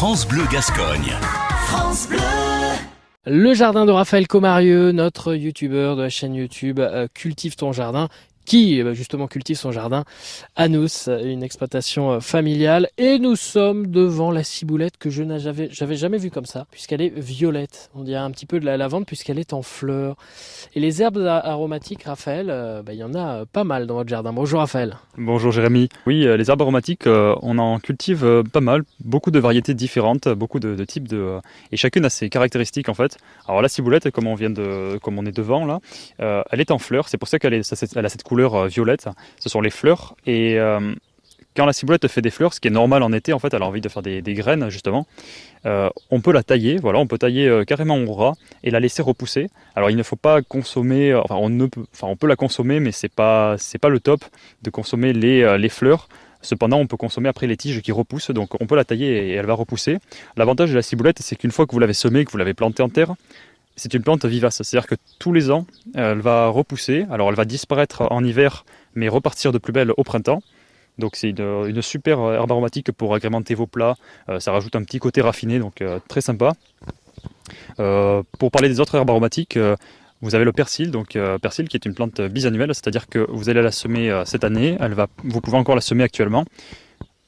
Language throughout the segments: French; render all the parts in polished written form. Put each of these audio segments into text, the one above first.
France Bleu Gascogne. France Bleu. Le jardin de Raphaël Comarieux, notre youtubeur de la chaîne YouTube Cultive ton jardin, qui justement cultive son jardin à Nous, une exploitation familiale. Et nous sommes devant la ciboulette que j'avais jamais vue comme ça, puisqu'elle est violette. On dirait un petit peu de la lavande puisqu'elle est en fleurs. Et les herbes aromatiques, Raphaël, il y en a pas mal dans votre jardin. Bonjour Raphaël. Bonjour Jérémy. Oui, les herbes aromatiques, on en cultive pas mal, beaucoup de variétés différentes, beaucoup de types et chacune a ses caractéristiques en fait. Alors la ciboulette, comme on est devant là, elle est en fleurs, c'est pour ça elle a cette couleur violette. Ce sont les fleurs et quand la ciboulette fait des fleurs, ce qui est normal en été en fait, elle a envie de faire des graines justement. On peut la tailler, voilà, on peut tailler carrément au ras et la laisser repousser. Alors il ne faut pas consommer, on peut la consommer, mais c'est pas le top de consommer les fleurs. Cependant, on peut consommer après les tiges qui repoussent, donc on peut la tailler et elle va repousser. L'avantage de la ciboulette, c'est qu'une fois que vous l'avez semée, que vous l'avez plantée en terre, c'est une plante vivace, c'est-à-dire que tous les ans, elle va repousser. Alors elle va disparaître en hiver, mais repartir de plus belle au printemps. Donc c'est une super herbe aromatique pour agrémenter vos plats, ça rajoute un petit côté raffiné, donc très sympa. Pour parler des autres herbes aromatiques, vous avez le persil, donc persil qui est une plante bisannuelle, c'est-à-dire que vous allez la semer cette année, vous pouvez encore la semer actuellement.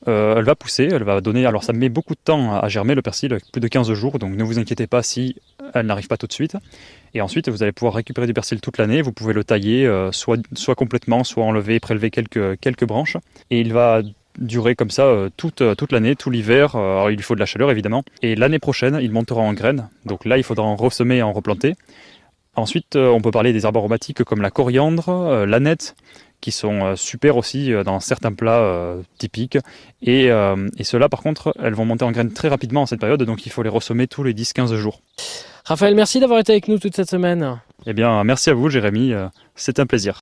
Elle va pousser, elle va donner, alors ça met beaucoup de temps à germer le persil, plus de 15 jours, donc ne vous inquiétez pas si elle n'arrive pas tout de suite. Et ensuite vous allez pouvoir récupérer du persil toute l'année, vous pouvez le tailler soit complètement, soit enlever, prélever quelques branches. Et il va durer comme ça toute l'année, tout l'hiver, alors il lui faut de la chaleur évidemment. Et l'année prochaine il montera en graines, donc là il faudra en ressemer et en replanter. Ensuite on peut parler des herbes aromatiques comme la coriandre, l'aneth, qui sont super aussi dans certains plats typiques. Et ceux-là, par contre, elles vont monter en graines très rapidement en cette période, donc il faut les ressemer tous les 10-15 jours. Raphaël, merci d'avoir été avec nous toute cette semaine. Eh bien, merci à vous, Jérémy, c'est un plaisir.